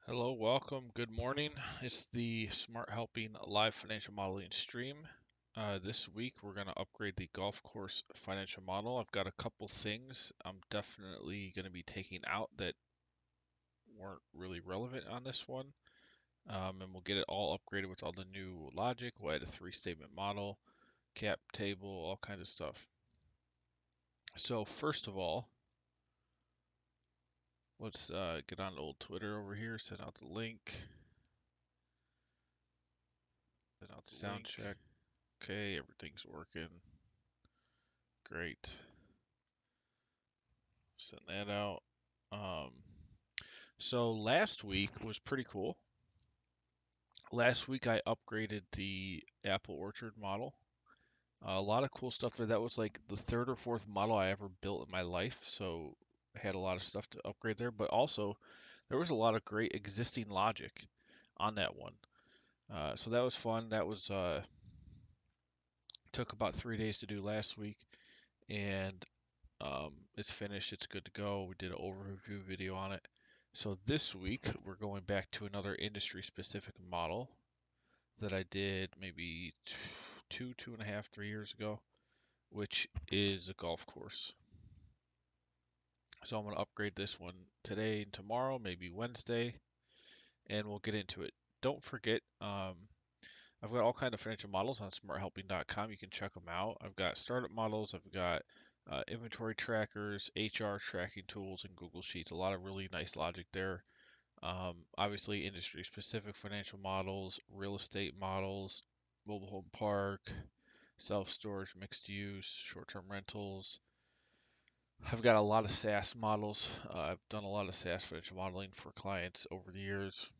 Hello, welcome, good morning. It's the Smart Helping Live Financial Modeling stream. This week we're going to upgrade the golf course financial model. I've got a couple things I'm definitely going to be taking out that weren't really relevant on this one. And we'll get it all upgraded with all the new logic. We'll add a three-statement model, cap table, all kinds of stuff. So first of all, let's get on old Twitter over here, send out the link, send out the sound check. Okay, everything's working. Great. Send that out. Um, so last week was pretty cool. Last week I upgraded the apple orchard model. A lot of cool stuff there. That was like the third or fourth model I ever built in my life, so I had a lot of stuff to upgrade there. But also, there was a lot of great existing logic on that one. So that was fun. That was took about 3 days to do last week, and it's finished. It's good to go. We did an overview video on it. So this week we're going back to another industry specific model that I did maybe 2.5, 3 years ago, which is a golf course. So I'm going to upgrade this one today and tomorrow, maybe Wednesday, and we'll get into it. Don't forget, I've got all kind of financial models on smarthelping.com. You can check them out. I've got startup models. I've got inventory trackers, HR tracking tools, and Google Sheets. A lot of really nice logic there. Obviously, industry-specific financial models, real estate models, mobile home park, self-storage, mixed use, short-term rentals. I've got a lot of SaaS models. I've done a lot of SaaS financial modeling for clients over the years.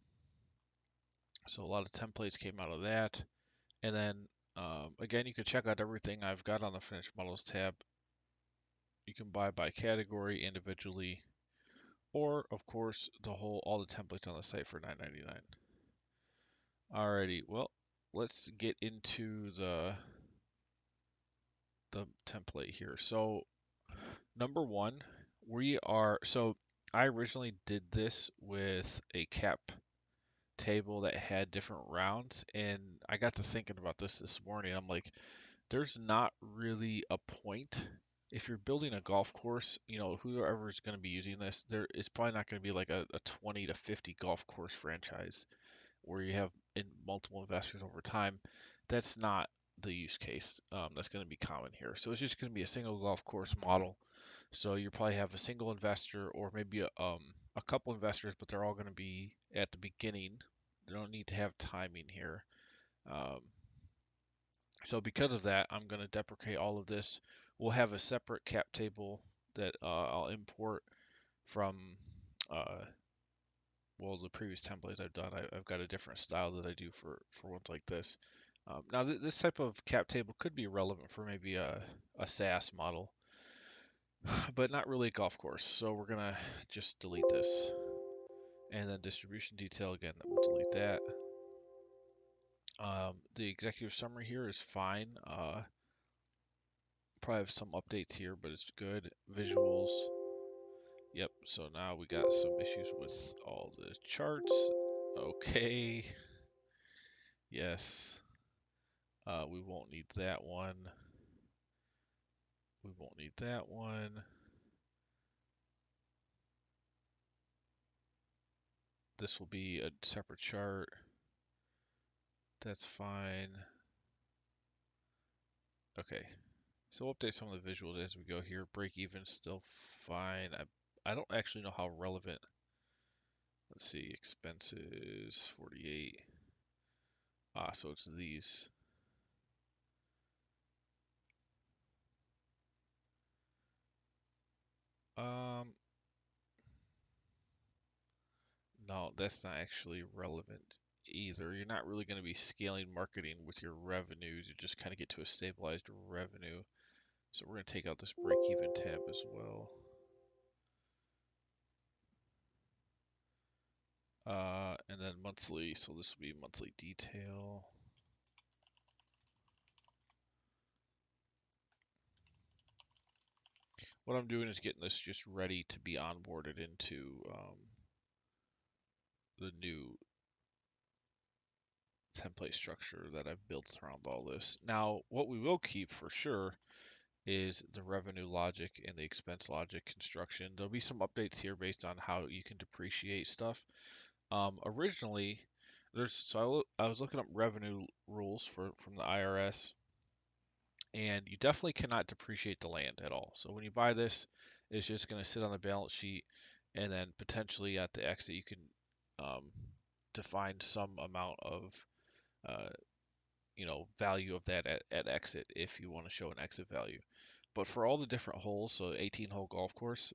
So a lot of templates came out of that. And then again, you can check out everything I've got on the Financial Models tab. You can buy by category individually, or of course all the templates on the site for $9.99. Alrighty, well, let's get into the template here. So number one, I originally did this with a cap table that had different rounds, and I got to thinking about this morning. I'm like, there's not really a point. If you're building a golf course, whoever is going to be using this, there is probably not going to be like a 20 to 50 golf course franchise where you have multiple investors over time. That's not the use case that's going to be common here. So it's just going to be a single golf course model. So you probably have a single investor or maybe a couple investors, but they're all going to be at the beginning. They don't need to have timing here. Um, so because of that, I'm going to deprecate all of this. We'll have a separate cap table that I'll import from, uh, the previous templates I've done. I've got a different style that I do for ones like this. Now, this type of cap table could be relevant for maybe a SaaS model, but not really a golf course. So we're going to just delete this. And then distribution detail, again, we'll delete that. The executive summary here is fine. Probably have some updates here, but it's good. Visuals. Yep, so now we got some issues with all the charts. Okay. Yes. We won't need that one. We won't need that one. This will be a separate chart. That's fine. Okay. So we'll update some of the visuals as we go here. Break even still fine. I don't actually know how relevant. Let's see, expenses 48. So it's these. Um, no, that's not actually relevant either. You're not really going to be scaling marketing with your revenues. You just kind of get to a stabilized revenue. So we're going to take out this break-even tab as well. And then monthly, so this will be monthly detail. What I'm doing is getting this just ready to be onboarded into the new template structure that I've built around all this. Now, what we will keep for sure is the revenue logic and the expense logic construction. There'll be some updates here based on how you can depreciate stuff. Originally, I was looking up revenue rules from the IRS, and you definitely cannot depreciate the land at all. So when you buy this, it's just going to sit on the balance sheet, and then potentially at the exit you can um, define some amount of uh, value of that at exit if you want to show an exit value. But for all the different holes, so 18-hole golf course,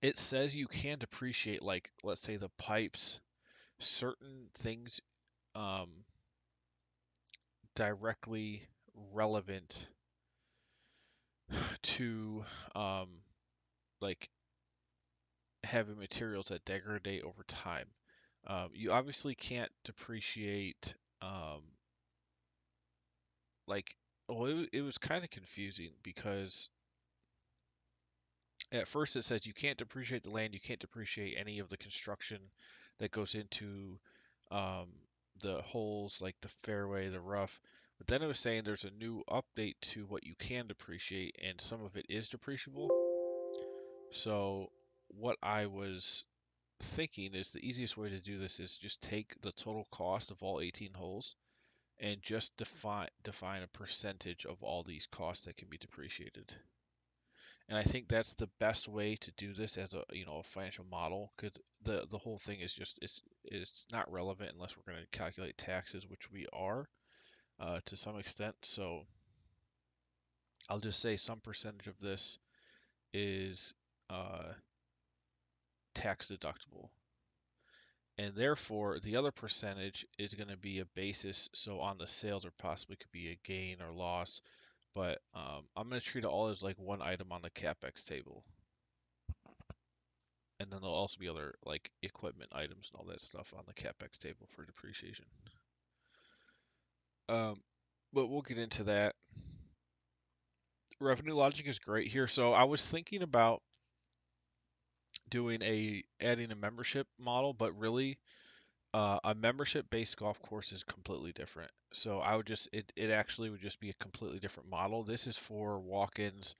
it says you can depreciate, like, let's say the pipes, certain things um, directly relevant to um, like having materials that degrade over time. You obviously can't depreciate um, like well it was kind of confusing because at first it says you can't depreciate the land, you can't depreciate any of the construction that goes into um, the holes like the fairway, the rough. But then it was saying there's a new update to what you can depreciate, and some of it is depreciable. So what I was thinking is the easiest way to do this is just take the total cost of all 18 holes and just define a percentage of all these costs that can be depreciated. And I think that's the best way to do this as a financial model, because the whole thing is just it's not relevant unless we're going to calculate taxes, which we are to some extent. So I'll just say some percentage of this is uh, tax deductible. And therefore, the other percentage is going to be a basis. So on the sales, there possibly could be a gain or loss. But I'm going to treat it all as like one item on the CapEx table. And then there'll also be other like equipment items and all that stuff on the CapEx table for depreciation. Um, but we'll get into that. Revenue logic is great here. So I was thinking about adding a membership model, but really a membership-based golf course is completely different. So I would it actually would just be a completely different model. This is for walk-ins,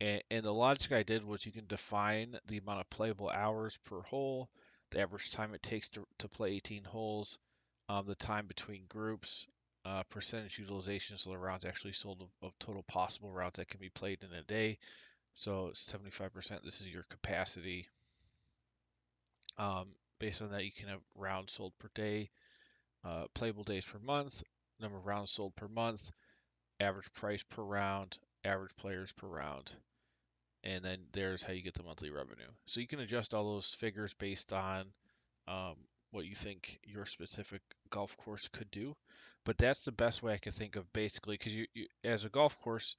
and the logic I did was you can define the amount of playable hours per hole, the average time it takes to play 18 holes, the time between groups, percentage utilization, so the rounds actually sold of total possible rounds that can be played in a day. So 75%, this is your capacity. Based on that, you can have rounds sold per day, playable days per month, number of rounds sold per month, average price per round, average players per round, and then there's how you get the monthly revenue. So you can adjust all those figures based on um, what you think your specific golf course could do. But that's the best way I can think of basically, because as a golf course,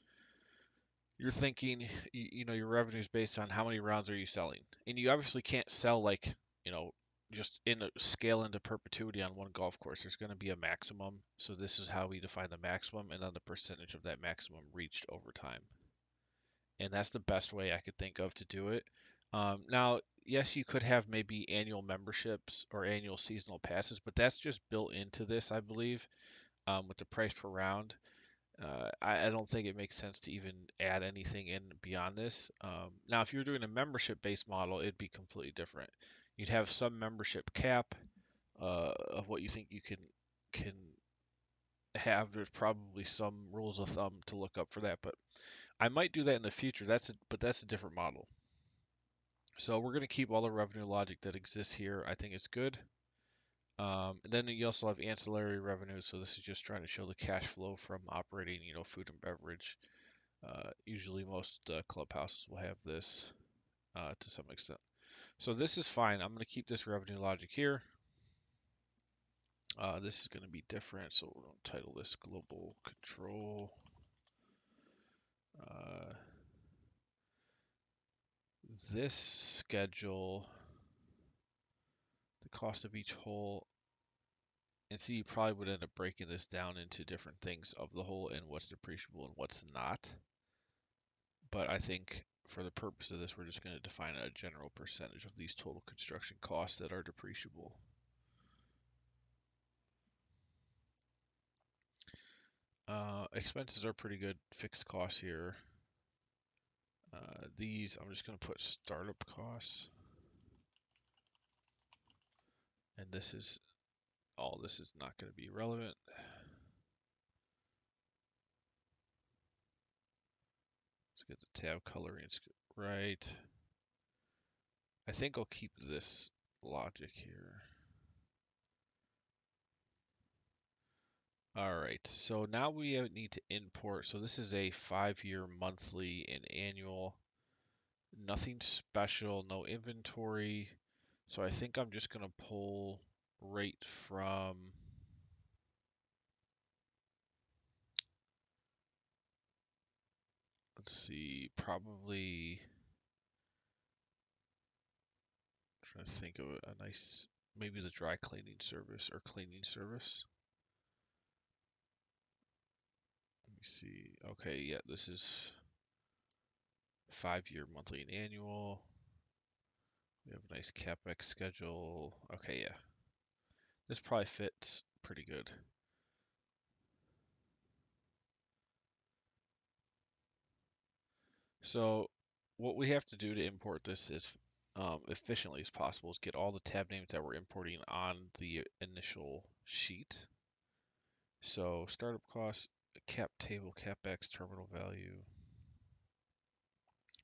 you're thinking, your revenue is based on how many rounds are you selling, and you obviously can't sell like, you know, just in a scale into perpetuity on one golf course. There's going to be a maximum. So this is how we define the maximum, and then the percentage of that maximum reached over time. And that's the best way I could think of to do it. Now, yes, you could have maybe annual memberships or annual seasonal passes, but that's just built into this, I believe, with the price per round. I don't think it makes sense to even add anything in beyond this. Now, if you're doing a membership-based model, it'd be completely different. You'd have some membership cap of what you think you can have. There's probably some rules of thumb to look up for that, but I might do that in the future. But that's a different model. So we're going to keep all the revenue logic that exists here. I think it's good. And then you also have ancillary revenue. So this is just trying to show the cash flow from operating, food and beverage. Usually most clubhouses will have this to some extent. So this is fine. I'm going to keep this revenue logic here. This is going to be different. So we're going to title this Global Control. This schedule, the cost of each hole, and see, you probably would end up breaking this down into different things of the hole and what's depreciable and what's not. But I think for the purpose of this, we're just going to define a general percentage of these total construction costs that are depreciable. Expenses are pretty good. Fixed costs here. These, I'm just going to put startup costs. And this is, all this is not going to be relevant. Let's get the tab coloring right. I think I'll keep this logic here. All right, so now we need to import. So this is a 5-year monthly and annual. Nothing special, no inventory. So I think I'm just gonna pull right from, let's see, probably, trying to think of a nice, maybe the dry cleaning service or cleaning service. Let me see. Okay, yeah, this is 5-year monthly and annual. We have a nice CapEx schedule. Okay, yeah. This probably fits pretty good. So what we have to do to import this as efficiently as possible is get all the tab names that we're importing on the initial sheet. So startup costs, cap table, CapEx, terminal value.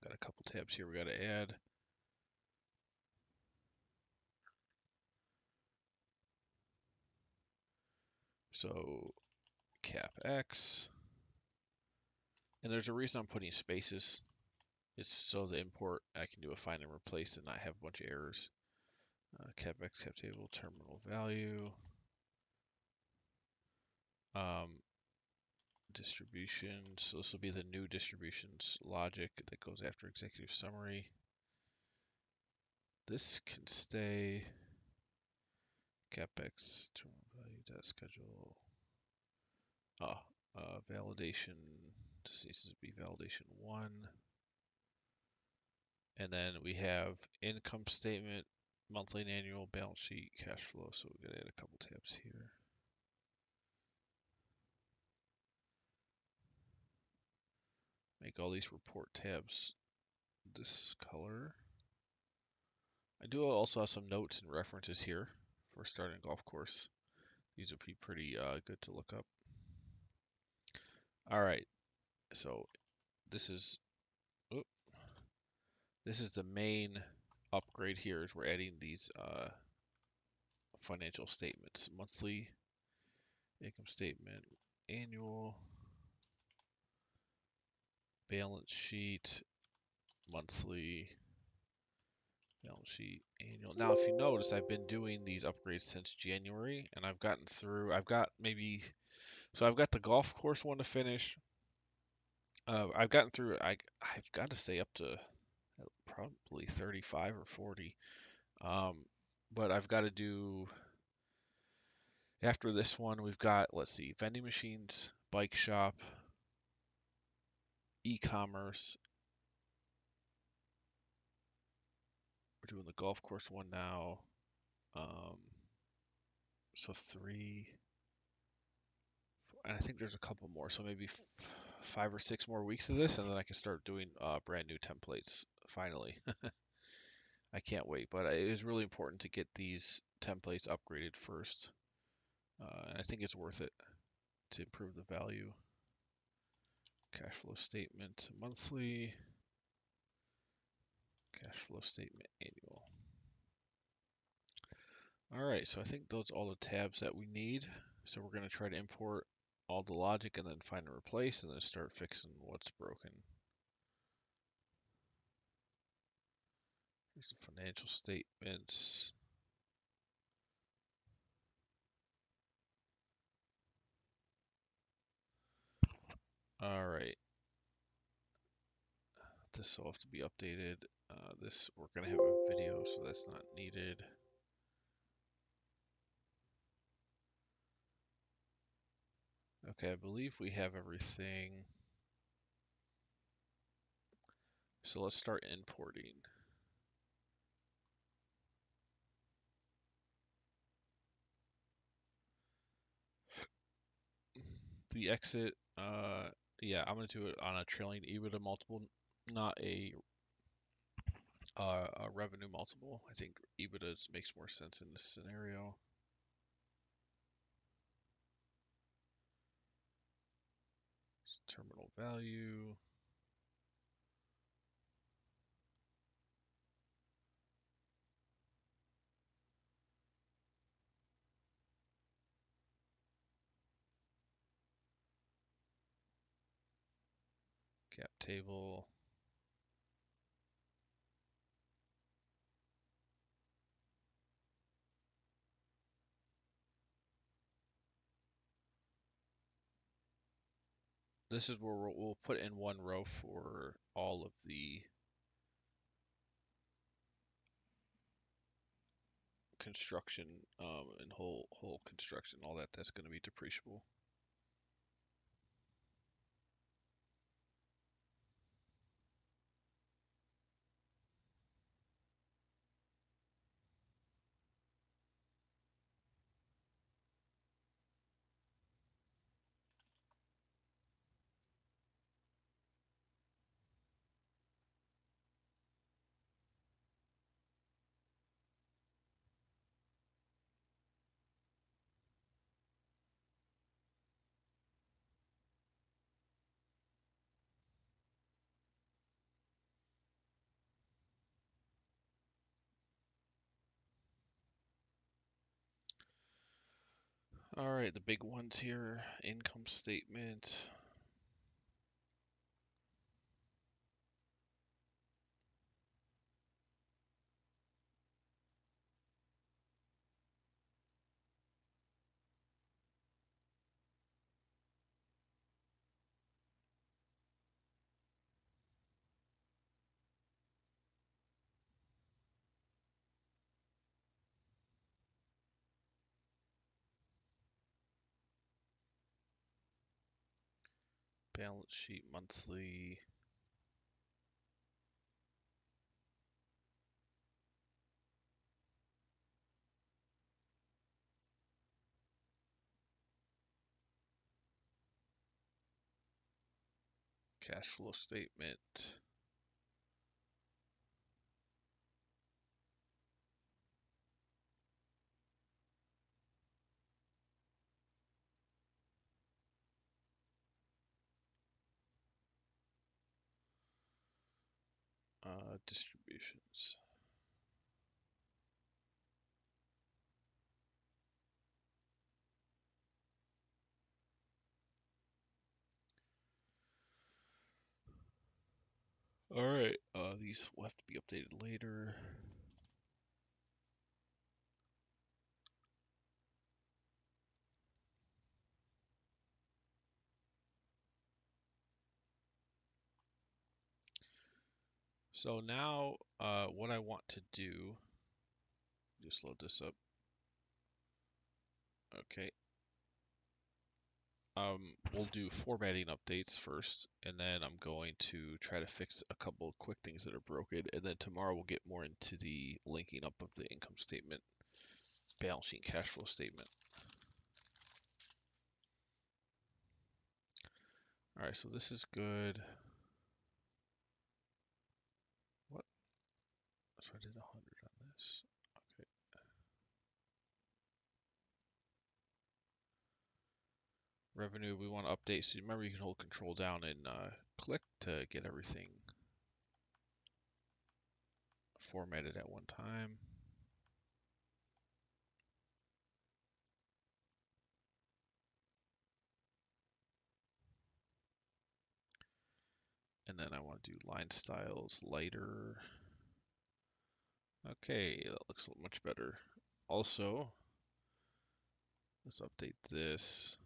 Got a couple tabs here we got to add. So CapEx. And there's a reason I'm putting spaces. It's so the import, I can do a find and replace and not have a bunch of errors. CapEx, cap table, terminal value. Distribution. So this will be the new distributions logic that goes after executive summary. This can stay. CapEx, terminal value, data schedule. Validation. This needs to be validation 1. And then we have income statement, monthly and annual, balance sheet, cash flow. So we're going to add a couple tabs here. Make all these report tabs this color. I do also have some notes and references here for starting a golf course. These would be pretty good to look up. All right, so this is the main upgrade here is we're adding these financial statements: monthly, income statement, annual, balance sheet, monthly, balance sheet, annual. Now, if you notice, I've been doing these upgrades since January, and I've gotten through. I've got the golf course one to finish. I've gotten through. I've got to say up to probably 35 or 40. But I've got to do, after this one, we've got, let's see, vending machines, bike shop, e-commerce. We're doing the golf course one now. So 3, and I think there's a couple more. So maybe 5 or 6 more weeks of this, and then I can start doing brand new templates finally. I can't wait, but it is really important to get these templates upgraded first. And I think it's worth it to improve the value. Cash flow statement monthly, cash flow statement annual. All right, so I think those are all the tabs that we need. So we're going to try to import all the logic and then find and replace and then start fixing what's broken. Here's the financial statements. All right. This will have to be updated. This, we're going to have a video, so that's not needed. Okay, I believe we have everything. So let's start importing. The exit, yeah, I'm gonna do it on a trailing EBITDA multiple, not a revenue multiple. I think EBITDA makes more sense in this scenario. Terminal value. Cap table. This is where we'll put in one row for all of the construction and whole construction, all that's going to be depreciable. All right, the big ones here, income statement. Balance sheet monthly. Cash flow statement. Distributions. All right, these will have to be updated later. So now, what I want to do, just load this up. Okay. We'll do formatting updates first, and then I'm going to try to fix a couple of quick things that are broken, and then tomorrow we'll get more into the linking up of the income statement, balance sheet, cash flow statement. All right, so this is good. What? So I did 100 on this. Okay. Revenue, we want to update. So remember, you can hold control down and click to get everything formatted at one time. And then I want to do line styles lighter. Okay, that looks much better. Also, let's update this.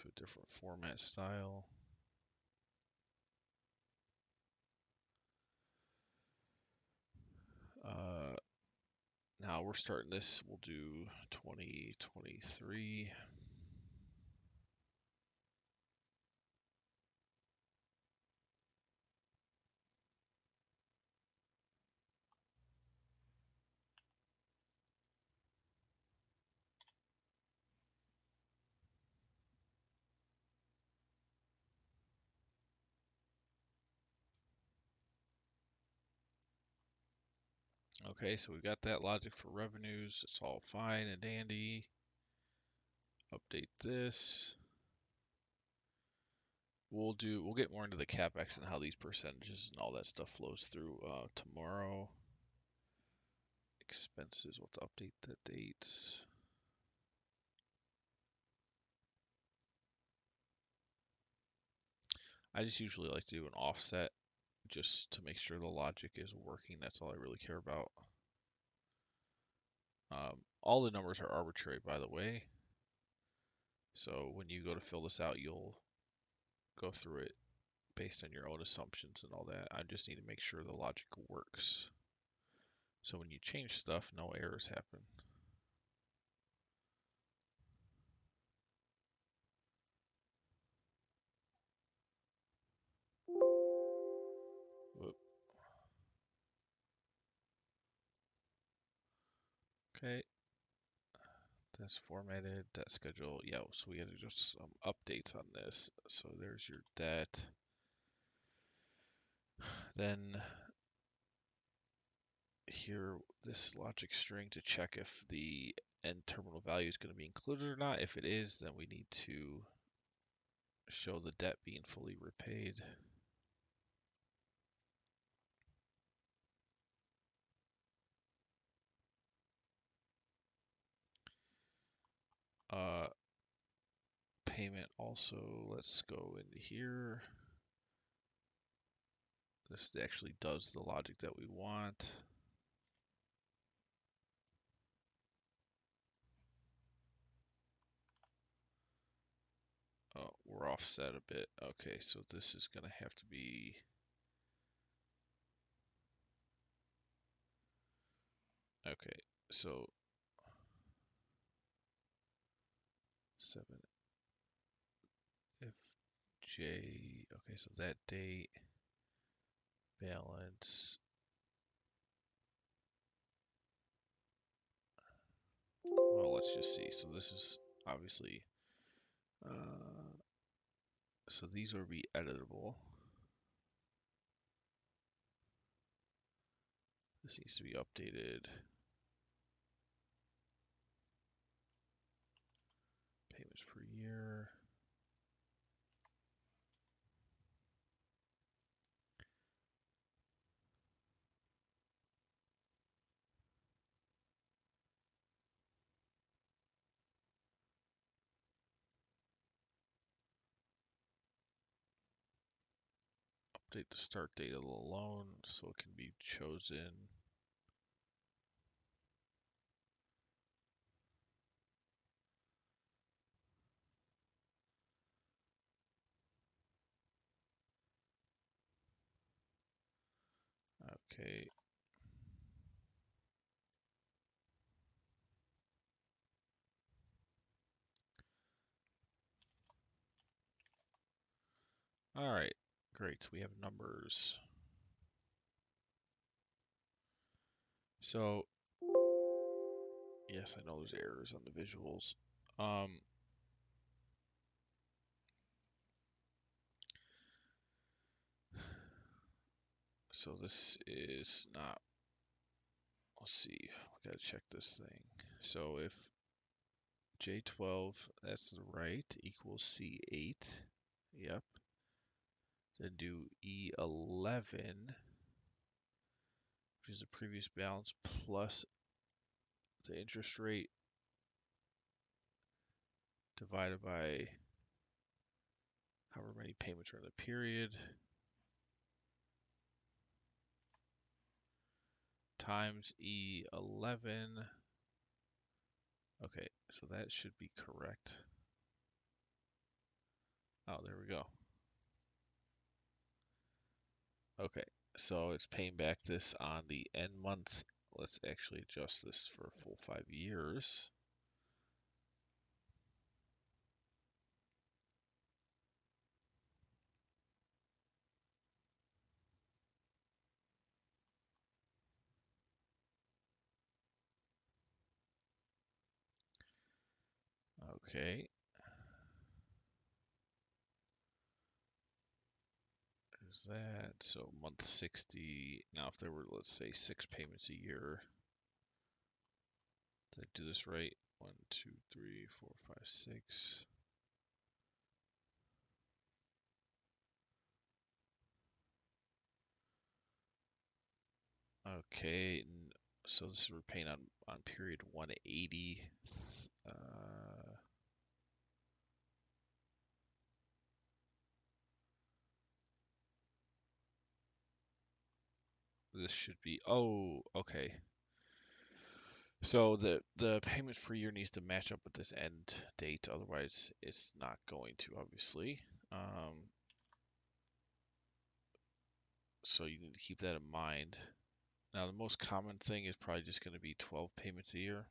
To a different format style. Now we're starting this, we'll do 2023. Okay, so we got that logic for revenues. It's all fine and dandy. Update this. We'll get more into the capex and how these percentages and all that stuff flows through tomorrow. Expenses, we'll have to update the dates. I just usually like to do an offset just to make sure the logic is working. That's all I really care about. All the numbers are arbitrary, by the way. So when you go to fill this out, you'll go through it based on your own assumptions and all that. I just need to make sure the logic works. So when you change stuff, no errors happen. Whoop. Okay, that's formatted, that schedule. Yeah, so we had to just some updates on this. So there's your debt. Then here, this logic string to check if the end terminal value is going to be included or not. If it is, then we need to show the debt being fully repaid. Payment also, let's go into here. This actually does the logic that we want. Oh, we're offset a bit. Okay, so this is going to have to be okay. So 7 if J. Okay, so that date balance. Well, let's just see. So this is obviously. So these will be editable. This needs to be updated. Payments per year. Update the start date of the loan so it can be chosen. Okay. All right. Great. We have numbers. So, yes, I know there's errors on the visuals. So this is not, let's see, we gotta check this thing. So if J12, that's the right, equals C8, yep. Then do E11, which is the previous balance, plus the interest rate divided by however many payments are in the period, times E11. Okay, so that should be correct. Oh, there we go. Okay, so it's paying back this on the end month. Let's actually adjust this for a full 5 years. Okay. is that? So month 60. Now, if there were, let's say, 6 payments a year, did I do this right? 1, 2, 3, 4, 5, 6. Okay, so this is we're paying on period 180. This should be, oh, okay. So the payments per year needs to match up with this end date, otherwise it's not going to, obviously. So you need to keep that in mind. Now the most common thing is probably just going to be 12 payments a year.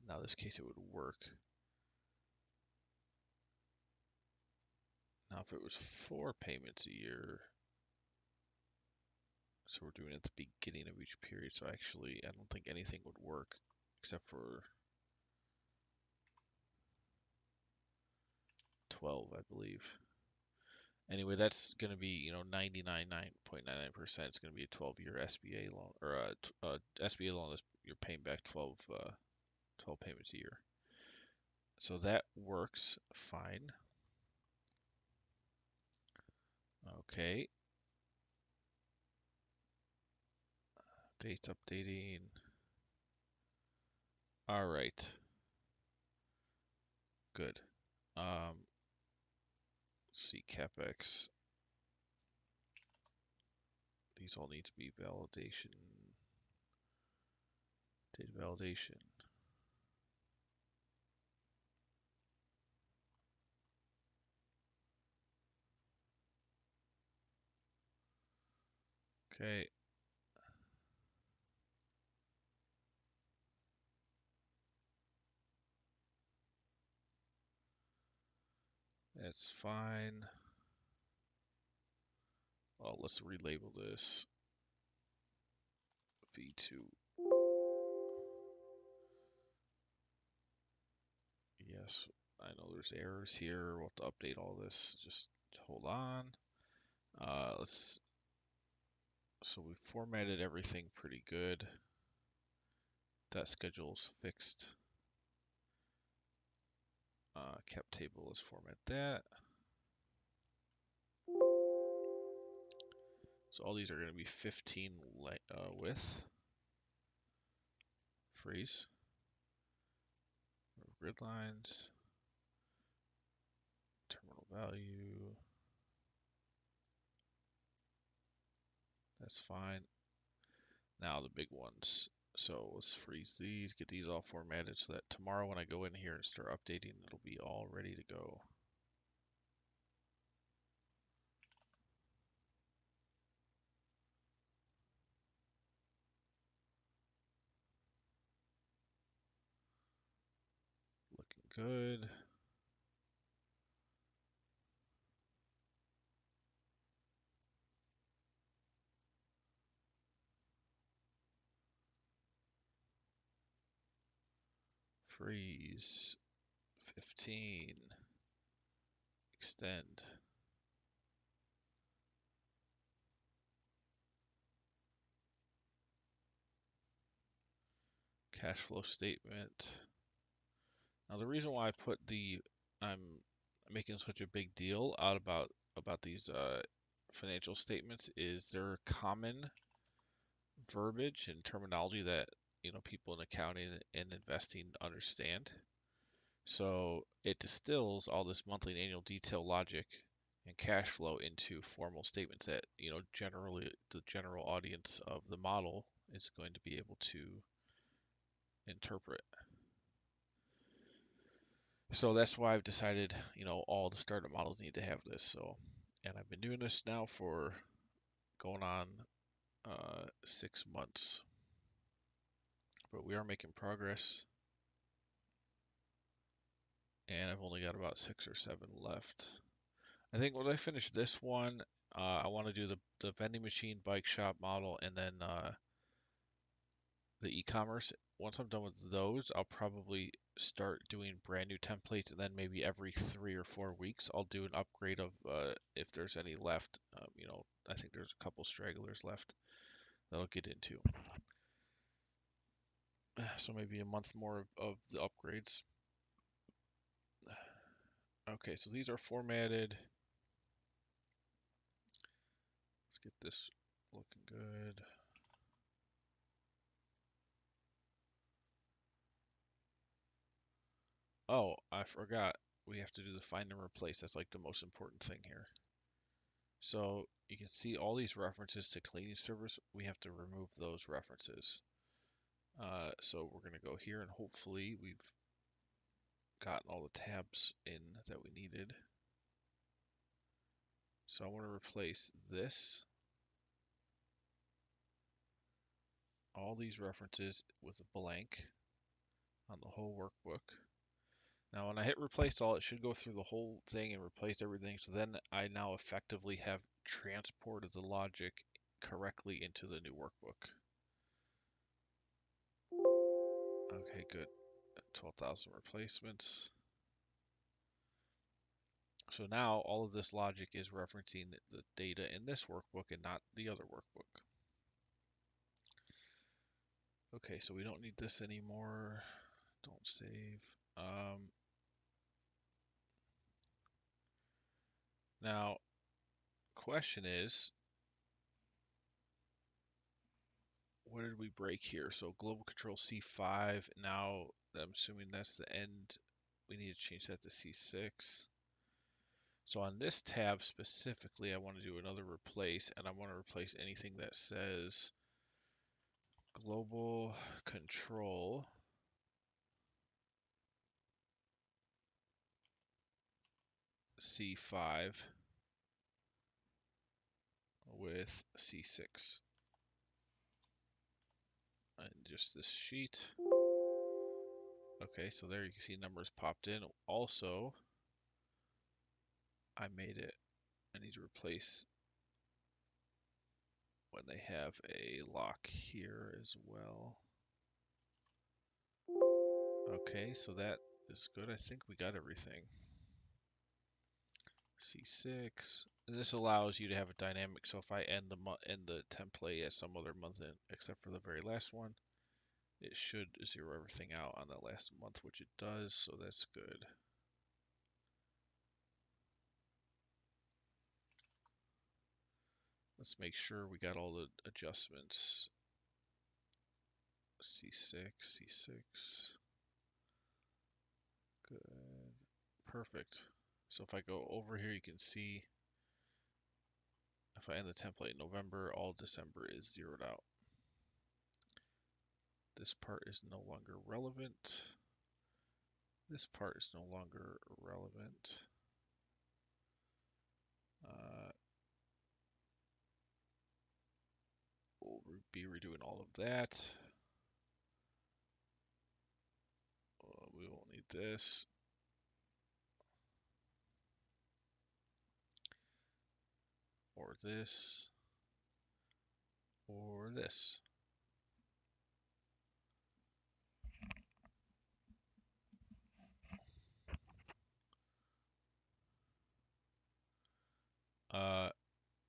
Now in this case it would work. Now if it was 4 payments a year, so we're doing it at the beginning of each period, so actually I don't think anything would work except for 12, I believe. Anyway, that's going to be, 99.99%. It's going to be a 12-year SBA loan, or a SBA loan that's you're paying back 12 payments a year. So that works fine. Okay. Dates updating. All right. Good. Let's see, CapEx. These all need to be validation. Data validation. Okay. That's fine. Well, let's relabel this V2. Yes, I know there's errors here. We'll have to update all this. Just hold on. So we formatted everything pretty good. That schedule's fixed. Cap table, let's format that. So all these are going to be 15 width. Freeze. Grid lines. Terminal value. That's fine. Now the big ones. So let's freeze these, get these all formatted so that tomorrow when I go in here and start updating, it'll be all ready to go. Looking good. Freeze. 15. Extend. Cash flow statement. Now the reason why I'm making such a big deal out about these financial statements is they're common verbiage and terminology that people in accounting and investing understand. So it distills all this monthly and annual detail logic and cash flow into formal statements that generally the general audience of the model is going to be able to interpret. So that's why I've decided, all the startup models need to have this. So, and I've been doing this now for going on 6 months, but we are making progress, and I've only got about 6 or 7 left. I think when I finish this one, I want to do the vending machine bike shop model, and then the e-commerce. Once I'm done with those, I'll probably start doing brand new templates, and then maybe every 3 or 4 weeks I'll do an upgrade of if there's any left. I think there's a couple stragglers left that I'll get into. So maybe a month more of the upgrades. Okay, so these are formatted. Let's get this looking good. Oh, I forgot. We have to do the find and replace. That's like the most important thing here. So you can see all these references to cleaning service. We have to remove those references. So we're going to go here and hopefully we've gotten all the tabs in that we needed. So I want to replace this, all these references with a blank on the whole workbook. Now when I hit replace all, it should go through the whole thing and replace everything. So then I now effectively have transported the logic correctly into the new workbook. Okay, good. 12,000 replacements. So now all of this logic is referencing the data in this workbook and not the other workbook. Okay, so we don't need this anymore. Don't save. Now, question is, what did we break here? So global control C5. Now, I'm assuming that's the end. We need to change that to C6. So on this tab specifically, I want to do another replace, and I want to replace anything that says global control C5 with C6. And just this sheet. Okay, so there you can see numbers popped in. Also, I made it. I need to replace when they have a lock here as well. Okay, so that is good. I think we got everything. C6. This allows you to have a dynamic. So if I end the template at some other month except for the very last one, it should zero everything out on that last month, which it does. So that's good. Let's make sure we got all the adjustments. C6, C6. Good. Perfect. So if I go over here, you can see if I end the template in November, all December is zeroed out. This part is no longer relevant. This part is no longer relevant. We'll be redoing all of that. We won't need this. Or this. Or this.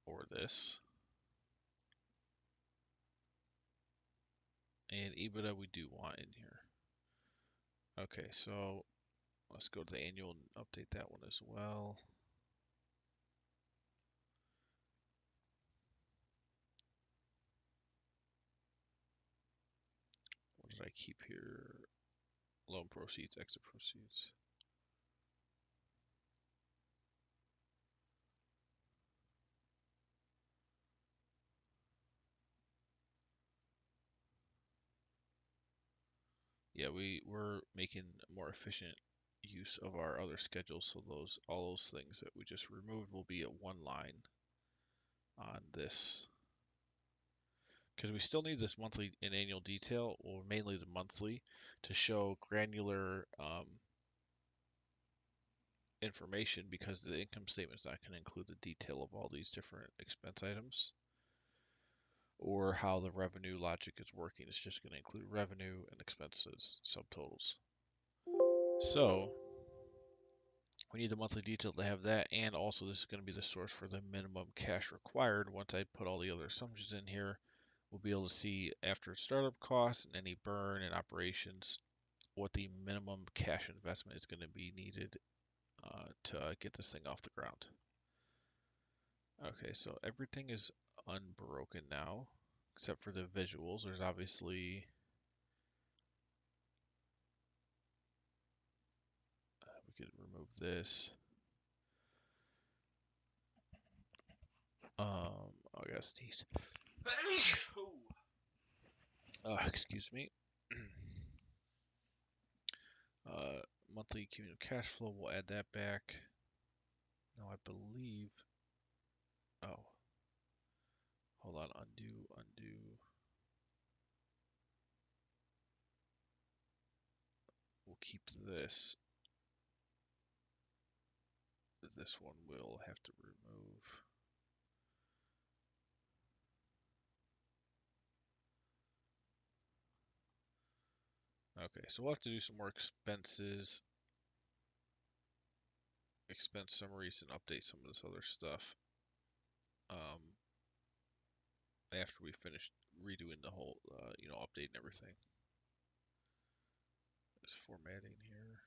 Or this. And EBITDA we do want in here. Okay, so let's go to the annual and update that one as well. What did I keep here? Loan proceeds, exit proceeds. Yeah, we're making more efficient use of our other schedules, so all those things that we just removed will be at one line on this. Because we still need this monthly and annual detail, or mainly the monthly, to show granular information, because the income statement is not going to include the detail of all these different expense items. for how the revenue logic is working. It's just going to include revenue and expenses subtotals. So we need the monthly detail to have that, and also this is going to be the source for the minimum cash required. Once I put all the other assumptions in here, we'll be able to see after startup costs and any burn and operations what the minimum cash investment is going to be needed to get this thing off the ground. Okay, so everything is unbroken now, except for the visuals. There's obviously, we could remove this. I gotta sneeze. Excuse me. Uh, monthly cumulative cash flow, we'll add that back. Now I believe, oh, hold on, undo. We'll keep this. This one we'll have to remove. Okay, so we'll have to do some more expense summaries and update some of this other stuff after we finish redoing the whole, updating everything. Just formatting here.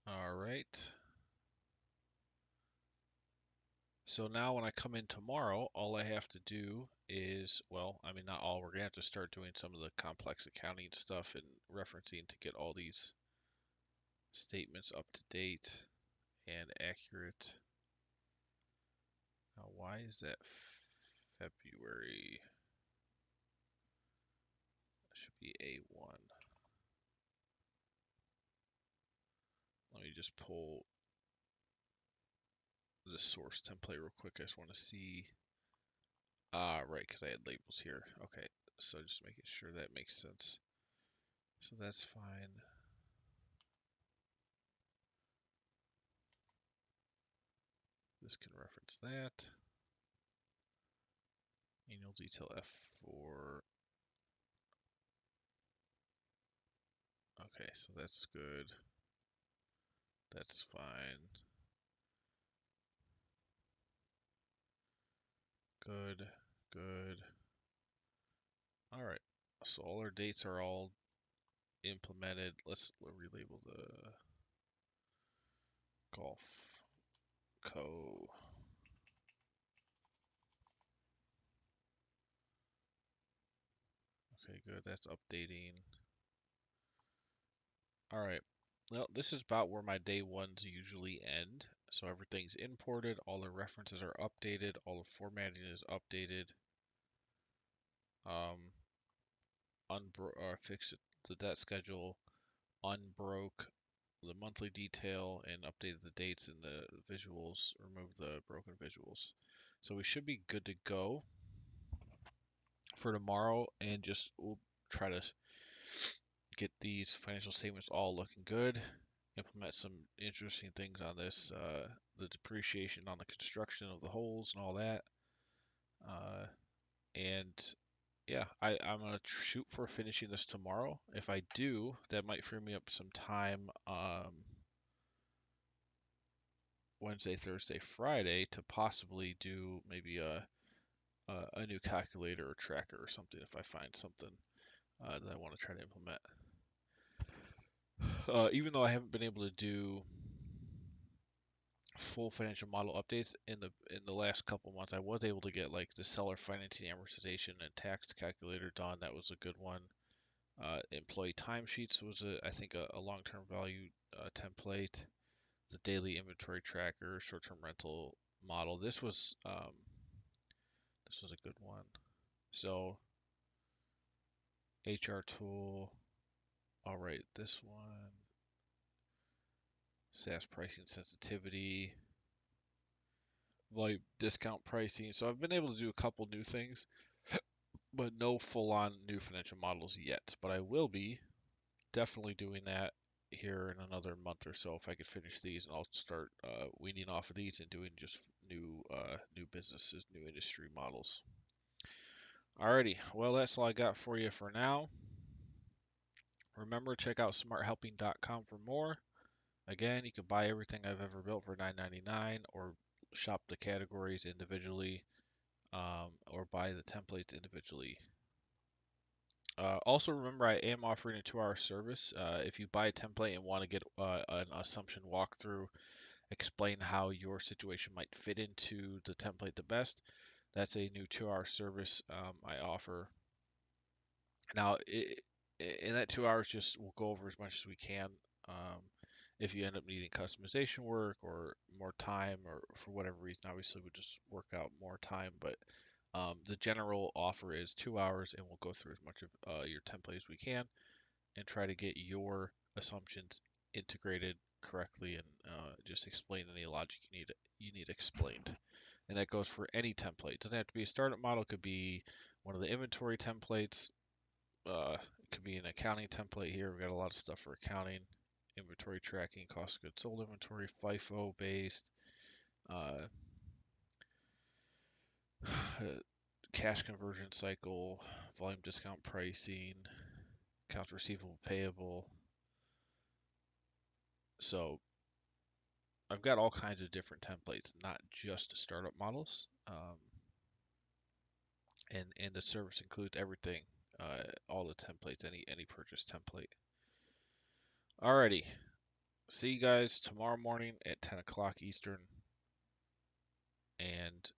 All right. So now when I come in tomorrow, all I have to do is, well, I mean, not all, we're gonna have to start doing some of the complex accounting stuff and referencing to get all these statements up to date and accurate. Now, why is that February? It should be A1. Let me just pull the source template real quick. I just want to see. Right, because I had labels here. Okay, so just making sure that makes sense. So that's fine. This can reference that. Annual detail F4. Okay, so that's good. That's fine. Good, good. All right, so all our dates are all implemented. Let's relabel the Golf Co. Okay, good. That's updating. All right. Well, this is about where my day ones usually end. So everything's imported, all the references are updated, all the formatting is updated. Fixed the debt schedule, unbroke the monthly detail, and updated the dates and the visuals, removed the broken visuals. So we should be good to go for tomorrow, and just we'll try to get these financial statements all looking good, implement some interesting things on this, the depreciation on the construction of the holes and all that. Uh, and yeah, I'm gonna shoot for finishing this tomorrow. If I do, that might free me up some time Wednesday, Thursday, Friday to possibly do maybe a new calculator or tracker or something if I find something that I want to try to implement. Even though I haven't been able to do full financial model updates in the last couple months, I was able to get like the seller financing amortization and tax calculator done. That was a good one. Employee timesheets was I think a long-term value template. The daily inventory tracker, short-term rental model. This was a good one. So HR tool. All right, this one. SaaS pricing sensitivity. Volume discount pricing. So I've been able to do a couple new things but no full-on new financial models yet. But I will be definitely doing that here in another month or so if I could finish these, and I'll start weaning off of these and doing just new businesses, new industry models. Alrighty, well that's all I got for you for now. Remember, check out smarthelping.com for more. Again, you can buy everything I've ever built for $9.99 or shop the categories individually, or buy the templates individually. Also, remember, I am offering a 2-hour service. If you buy a template and want to get an assumption walkthrough, explain how your situation might fit into the template the best, that's a new 2-hour service I offer. Now, in that 2 hours, just we'll go over as much as we can. Um, if you end up needing customization work or more time, or for whatever reason, obviously we'll just work out more time. But the general offer is 2 hours, and we'll go through as much of your template as we can and try to get your assumptions integrated correctly, and just explain any logic you need explained. And that goes for any template. It doesn't have to be a startup model. It could be one of the inventory templates. It could be an accounting template here. We've got a lot of stuff for accounting, inventory tracking, cost of goods sold inventory, FIFO based, uh, cash conversion cycle, volume discount pricing, accounts receivable payable. So I've got all kinds of different templates, not just startup models. And the service includes everything, all the templates, any purchase template. Alrighty, see you guys tomorrow morning at 10 o'clock Eastern, and